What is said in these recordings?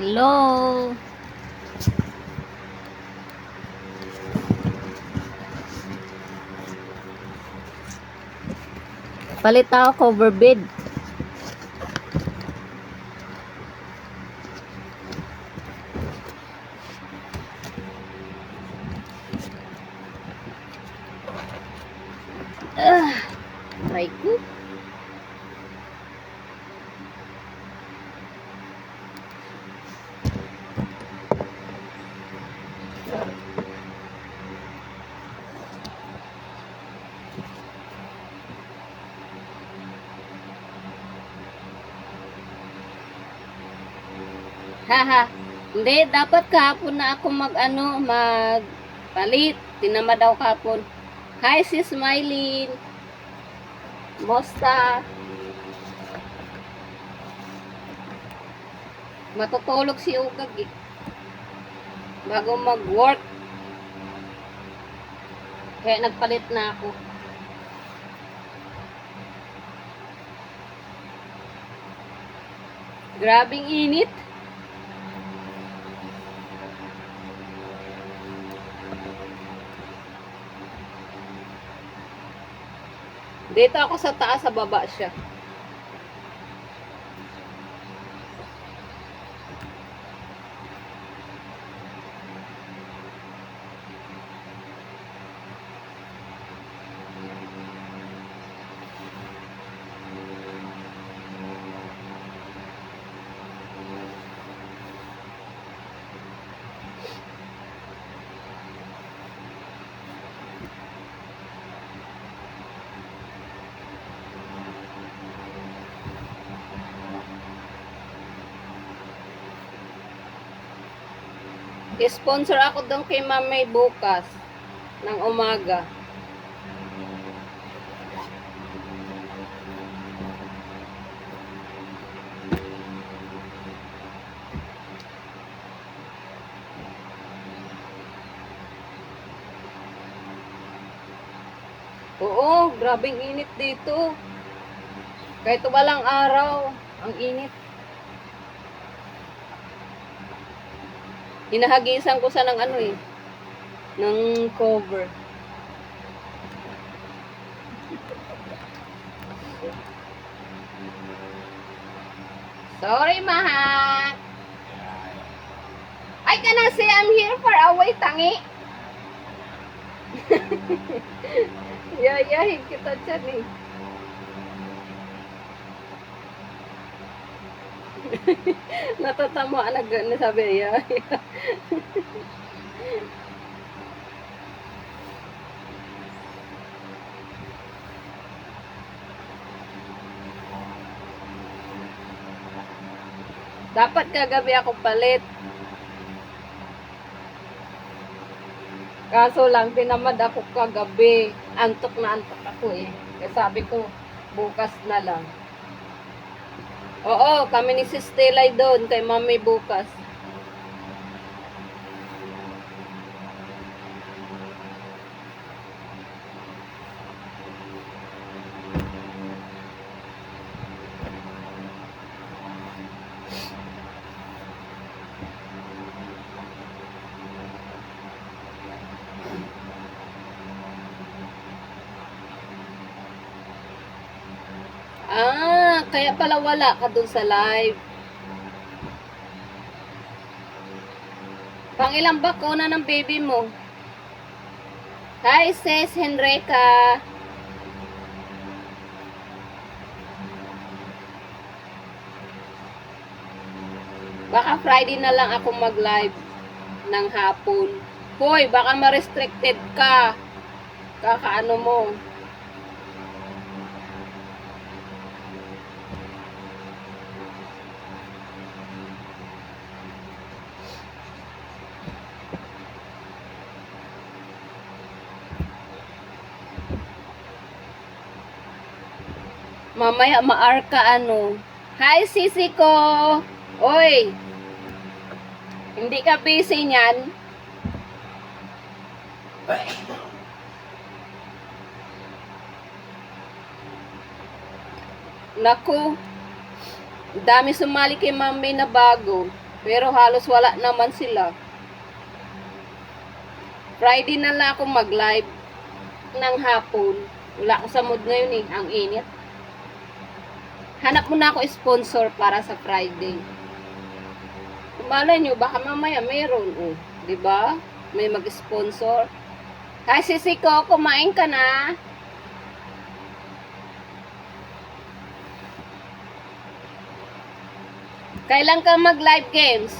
Hello. Palit ako cover bed. Try ko. Haha. Hindi, dapat kahapon na ako magpalit. Tinamad daw kahapon. Hi, sis Mylene. Mosta? Matutulog si Ugag eh. Bago mag-work. Kaya nagpalit na ako. Grabing init. Dito ako sa taas, sa baba siya. I-sponsor ako doon kay Mamay bukas ng umaga. Oo, grabing init dito. Kahit walang araw, ang init. Hinahagisan ko sa ng ng cover. Sorry, mahal. I cannot say I'm here for away, tangi. Yayahin kita dyan eh. Natatama na sabi ya. Dapat kagabi ako palit. Kaso lang, tinamad ako kagabi. Antok na antok ako eh. Kaya sabi ko, bukas na lang. Oo, kami ni Sis Telay doon kay Mami bukas. Kaya pala wala ka dun sa live. Pangilang bakuna ng baby mo? Hi, sis Henrika. Baka Friday na lang ako mag-live ng hapon. Hoy, baka ma-restricted ka. Kakaano mo. Mamaya maarka Hi, sisi ko. Oy. Hindi ka busy niyan? Naku. Dami sumali kay Mami na bago. Pero halos wala naman sila. Friday na lang ako mag-live ng hapon. Wala ako sa mood ngayon eh. Ang init. Hanap muna ako sponsor para sa Friday. Malay nyo, baka mamaya mayroon. Oh, diba? May mag-sponsor. Hi, sisi ko, kumain ka na. Kailan ka mag-live games?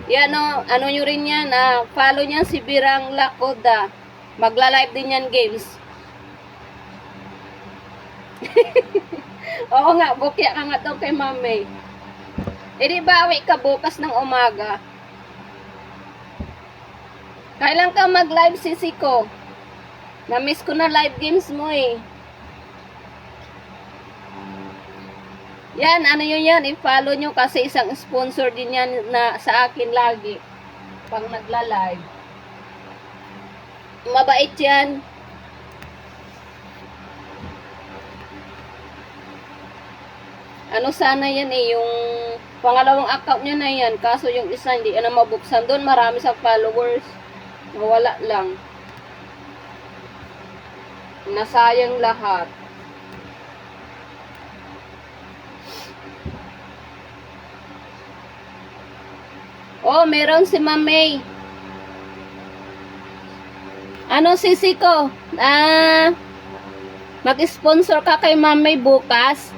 Yan o, ano nyo rin yan, follow niyan si Birang Lakoda. Magla-live din yan games. Oo nga, bukya ka nga daw kay mami. E di bawi ka bukas ng umaga. Kailan ka mag-live sisi ko? Na-miss ko na live games mo eh. Yan, ano yun yan, i-follow nyo kasi isang sponsor din yan na sa akin lagi. Pag nagla-live. Mabait yan. Ano sana yan eh, yung pangalawang account niya na yan. Kaso yung isa hindi na mabuksan. Doon marami sa followers. Nawala lang. Nasayang lahat. Oh, meron si Mamay. Ano sisi ko? Mag-sponsor ka kay Mamay bukas.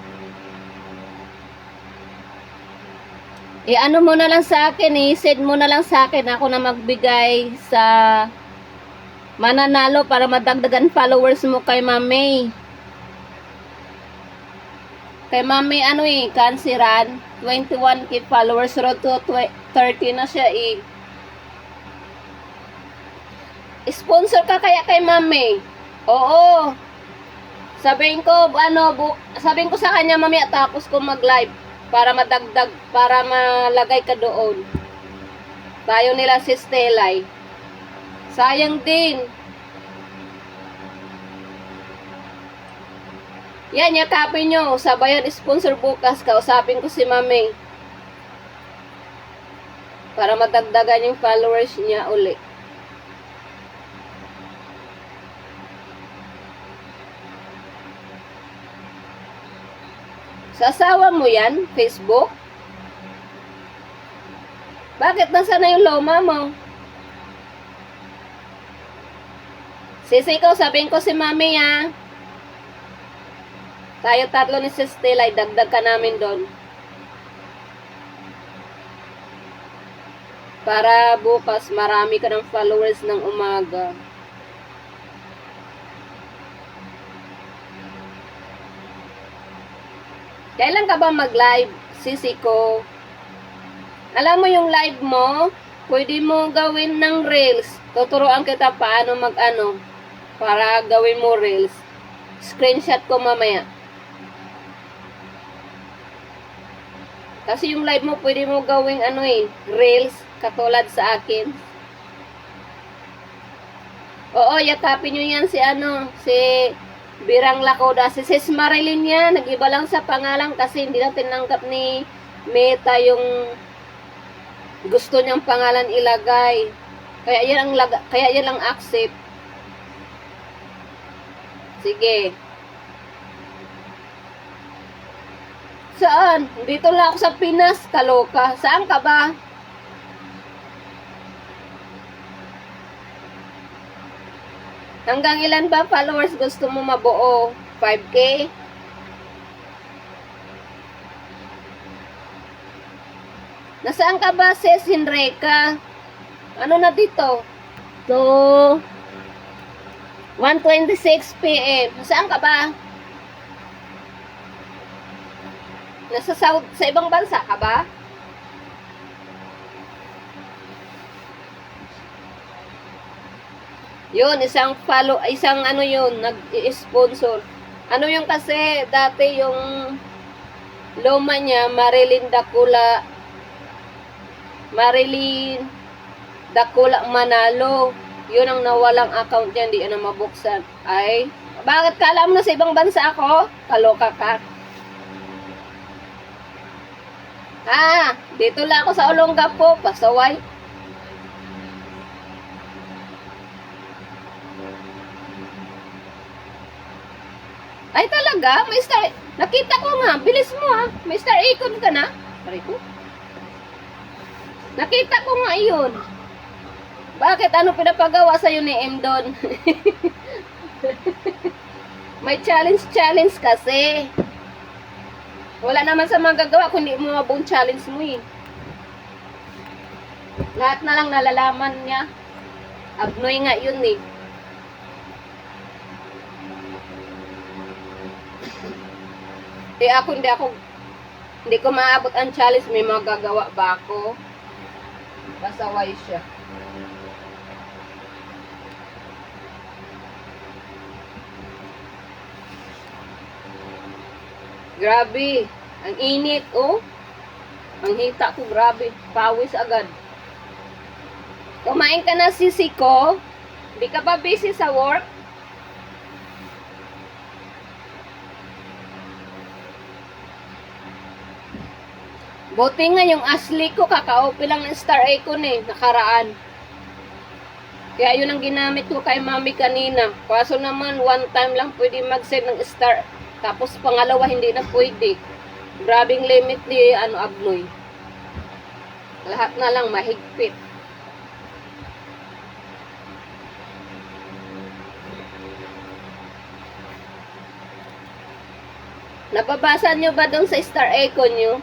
Ano mo na lang sa akin send mo na lang sa akin. Ako na magbigay sa mananalo para madagdagan followers mo kay Mamay. Kay Mami, kansiran, 21k followers, road to 30 na siya eh. Sponsor ka kaya kay Mami? Oo. Sabihin ko, sabihin ko sa kanya mamaya tapos ko mag-live para madagdag, para malagay ka doon. Tayo nila si Stelay. Sayang din. Yan, yakapin nyo. Sabayan sponsor bukas. Kausapin ko si Mami. Para madagdagan yung followers niya uli. Sa asawa mo yan? Facebook? Bakit nasa na yung loma mo? Sisi ko, sabihin ko si Mami Tayo tatlo ni Sis Stella, dagdag ka namin doon. Para bukas, marami ka ng followers ng umaga. Kailan ka ba mag-live, sisi ko? Alam mo yung live mo, pwede mo gawin ng reels. Tuturuan kita paano para gawin mo reels. Screenshot ko mamaya. Kasi yung live mo, pwede mo gawing reels, katulad sa akin. Oo, yakapin nyo yan si Birang Lakoda. Si Sis Marilyn yan, nag-iba lang sa pangalan kasi hindi na tinanggap ni Meta yung gusto niyang pangalan ilagay. Kaya yan lang accept. Sige. Saan? Dito lang ako sa Pinas, kaloka. Saan ka ba? Hanggang ilan ba followers gusto mo mabuo? 5K? Nasaan ka ba, Sis Henrika? Ano na dito? So, 1:26 PM. Nasaan ka ba? Sa ibang bansa ka ba? Yun, isang nag-sponsor. Ano yung kasi, dati yung loma niya, Marilyn Dakula Manalo. Yun ang nawalang account niya, hindi na mabuksan. Ay, bakit ka alam na sa ibang bansa ako? Kaloka ka. Dito lang ako sa Olongapo, pasaway. Ay talaga, may star. Nakita ko nga, bilis mo ha. May star icon ka na. Pare ko. Nakita ko nga iyon. Bakit? Ano pinapagawa sa'yo ni M doon? May challenge kasi. Wala naman sa magagawa kung hindi mo mabuong challenge mo eh. Lahat na lang nalalaman niya. Abnoy nga yun eh. Hindi ko maabot ang challenge. May magagawa ba ako? Pasaway siya. Grabe. Ang init, oh. Ang hita ko, grabe. Pawis agad. Kumain ka na, sisi ko? Hindi ka ba busy sa work? Buti nga yung Ashley ko, kaka-open lang ng star icon eh, nakaraan. Kaya yun ang ginamit ko kay mami kanina. Kaso naman, one time lang pwede mag-send ng star. Tapos pangalawa, hindi na pwede. Grabing limit ni Abnoy. Lahat na lang mahigpit. Nababasa nyo ba doon sa star icon nyo?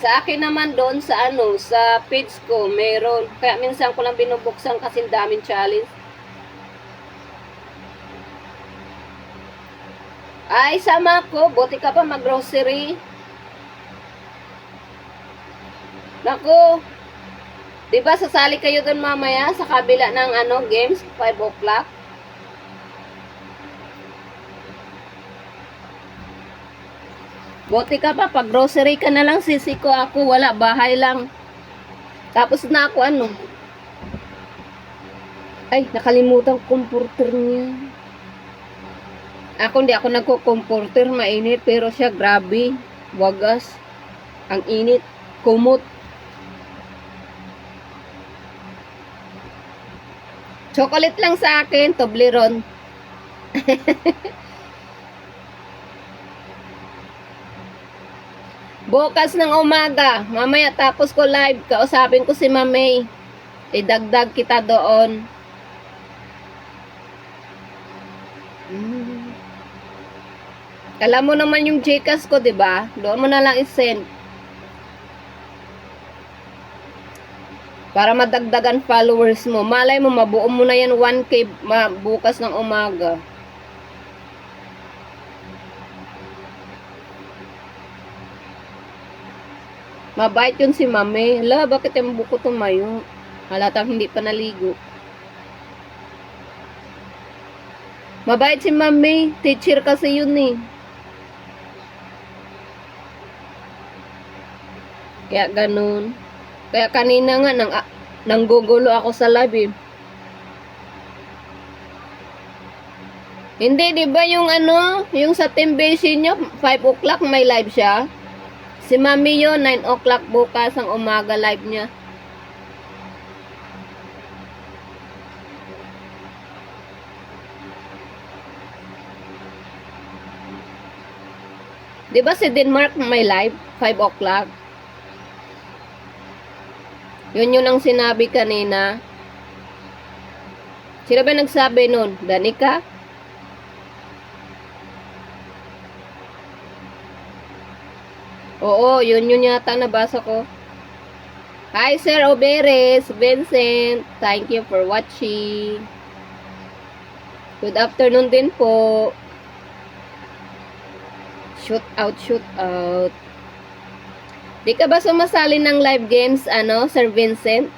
Sa akin naman doon sa sa page ko, meron. Kaya minsan ko lang binubuksan kasi daming challenge. Ay, sama ko. Buti ka pa mag-grocery. Naku. Diba sasali kayo doon mamaya sa kabila ng games, 5 o'clock? Buti ka pa, pag grocery ka na lang, sisi ko ako, wala, bahay lang. Tapos na ako, Ay, nakalimutan comforter niya. Hindi ako nagko-comforter, mainit, pero siya, grabe, wagas, ang init, kumot. Chocolate lang sa akin, Toblerone. Bukas ng umaga, mamaya tapos ko live, kausapin ko si Mamay. Idagdag kita doon. Alam mo naman yung Gcash ko, 'di ba? Doon mo na lang i-send. Para madagdagan followers mo. Malay mo, mabuo mo na yan 1K bukas ng umaga. Mabait yun si Mami. Hala, bakit yung buko tumayo? Halatang hindi pa naligo. Mabait si Mami. Teacher kasi yun eh. Kaya ganun. Kaya kanina nga, nanggugulo ako sa live eh. Hindi, di ba yung yung sa team base nyo, 5 o'clock may live siya? Si Mami yun, 9 o'clock bukas ang umaga live niya. Di ba si Denmark may live? 5 o'clock. Yun ang sinabi kanina. Sino ba nagsabi nun? Danica? Oo, yun yata nabasa ko. Hi, Sir Oberes, Vincent. Thank you for watching. Good afternoon din po. Shoot out. Di ka ba sumasali ng live games, Sir Vincent?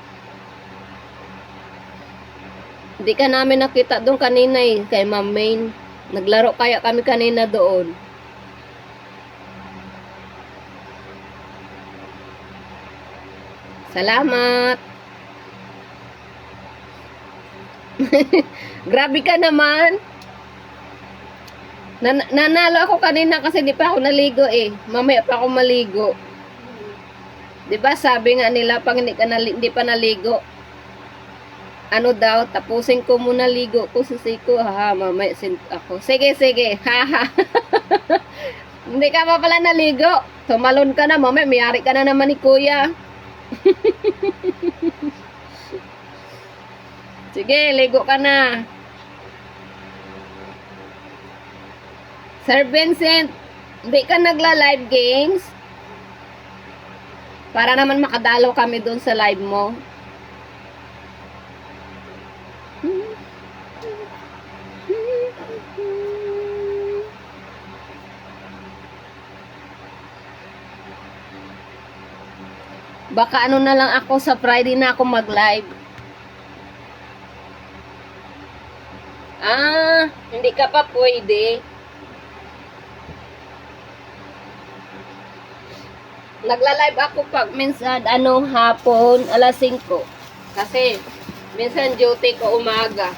Di ka namin nakita doon kanina eh, kay Ma'am Main. Naglaro kaya kami kanina doon. Salamat. Grabe ka naman. Nanalo ako kanina kasi di pa ako naligo eh. Mamaya pa ako maligo. 'Di ba sabi nga nila pag hindi pa naligo, ano daw, tapusin ko muna ligo ko sa siko. Ha, mamaya ako. Sige, sige. Ha. Hindi ka pa pala naligo. Tumalon ka na, mamaya mayari ka na naman ni kuya. Sige, ligo ka na. Sir Vincent, hindi ka nagla-live games? Para naman makadalaw kami doon sa live mo. Baka ano na lang ako sa Friday na ako mag-live. Ah, hindi ka pa pwede. Nagla-live ako pag minsan hapon, alas 5. Kasi minsan duty ko umaga.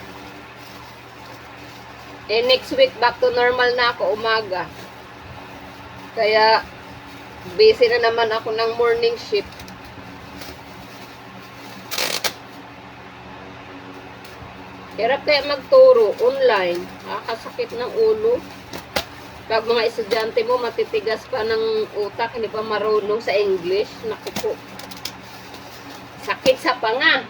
Next week back to normal na ako umaga. Kaya busy na naman ako ng morning shift. Hirap kaya magturo online. Nakakasakit ng ulo. Pag mga estudyante mo matitigas pa ng utak, hindi pa marunong sa English, naku po. Sakit sa panga.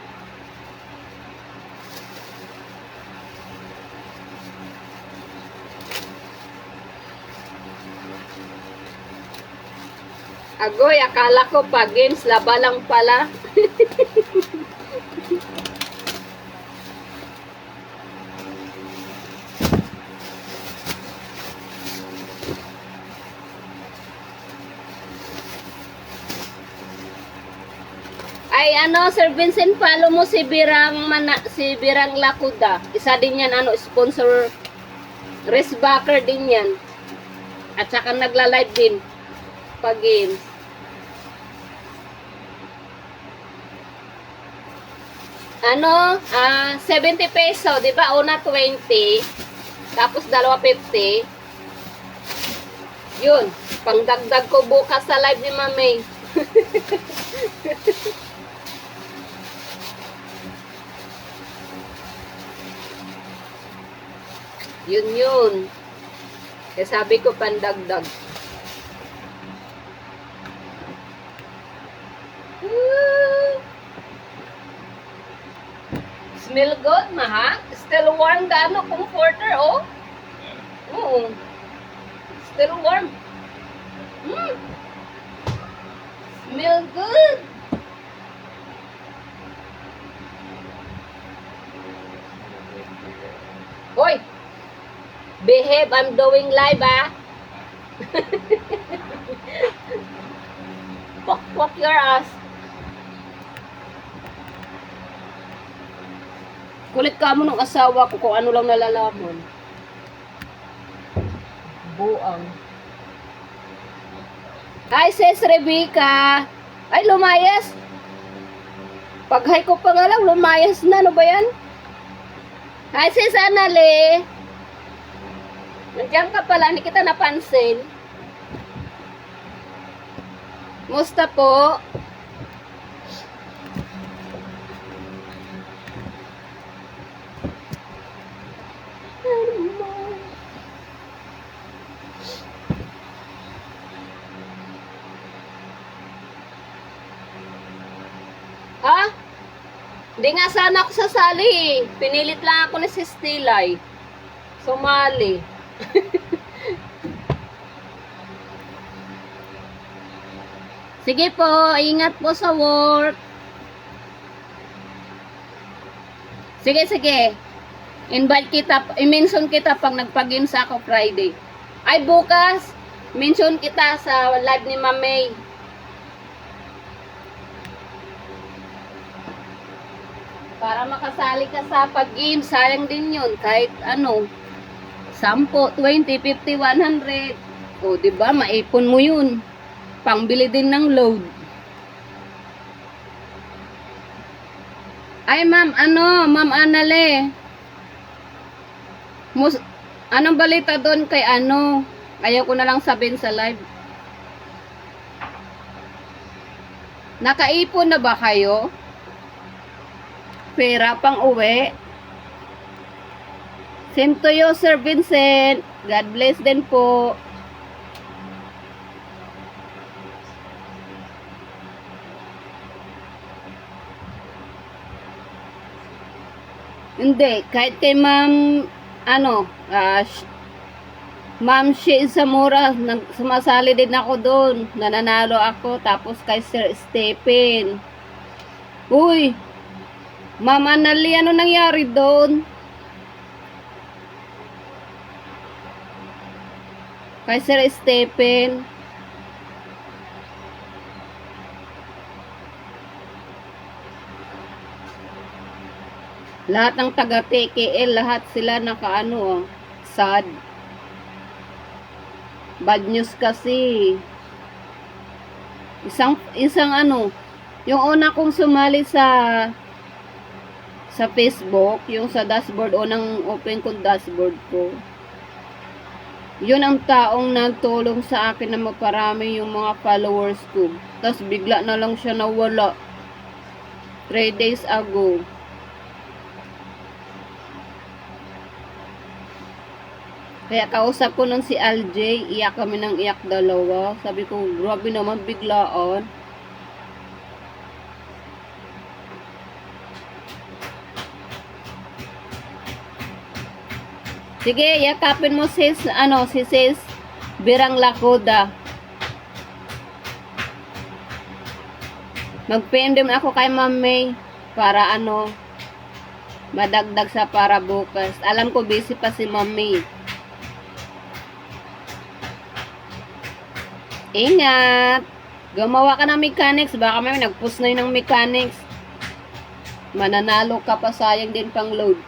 Agoy, akala ko pa games, laba lang pala. Ay Sir Vincent, follow mo si Birang Lakuda. Isa din yan, sponsor, wristbacker din yan. At saka nagla-live din pag games. ano, 70 peso, di ba? Una 20, tapos dalawa 50. Yun, pangdagdag ko bukas sa live ni Mamay. Yun. Kaya sabi ko pandagdag. Smell good, mahal. Still warm the comforter, oh. Oo. Still warm. Smell good. Hoy. Behave, I'm doing live, ah. Fuck your ass. Kulit ka mo ng asawa ko kung ano lang nalalaman. Buang. Hi, sis Rebecca. Ay, lumayas. Pag-hi ko pa nga lang, lumayas na. Ano ba yan? Hi, sis Anale. Nandiyan ka pala, hindi kita napansin. Musta po? Ha? Hindi nga sana ako sasali. Pinilit lang ako ni Sis Tilay. Sumali. Sige po, ingat po sa work. Sige. Invite kita, i-mention kita pag nagpag-games ako Friday. Ay, bukas, mention kita sa live ni Mamay. Para makasali ka sa pag-game, sayang din yun. Kahit 10, 20, 50, 100. O, diba, maipon mo yun. Pangbili din ng load. Ay, Ma'am Anale. Anong balita doon kay ano? Ayaw ko na lang sabihin sa live. Nakaipon na ba kayo? Pera pang uwi? Same to you, Sir Vincent. God bless din po. Hindi, kahit kay Ma'am, ano, Ma'am Shi Zamora, sumasali din ako doon. Nananalo ako, tapos kay Sir Stephen. Uy, Ma'am Anali, ano nangyari doon? Kay Sir Stephen. Lahat ng taga TKL, lahat sila nakaano, sad. Bad news kasi. Isang ano, yung una kong sumali sa Facebook, yung sa dashboard, unang open kong dashboard ko. Yun ang taong nagtulong sa akin na maparami yung mga followers ko. Tapos bigla na lang siya nawala. 3 days ago. Kaya kausap ko nun si LJ, iyak kami ng iyak dalawa. Sabi ko, grabe naman biglaan. Sige, yakapin mo sis, si sis Birang Lakoda. Mag-PM ako kay Ma'am May para madagdag sa para bukas. Alam ko busy pa si Ma'am May. Ingat! Gumawa ka ng mechanics. Baka may nag-post na yun ng mechanics. Mananalo ka pa, sayang din pang load.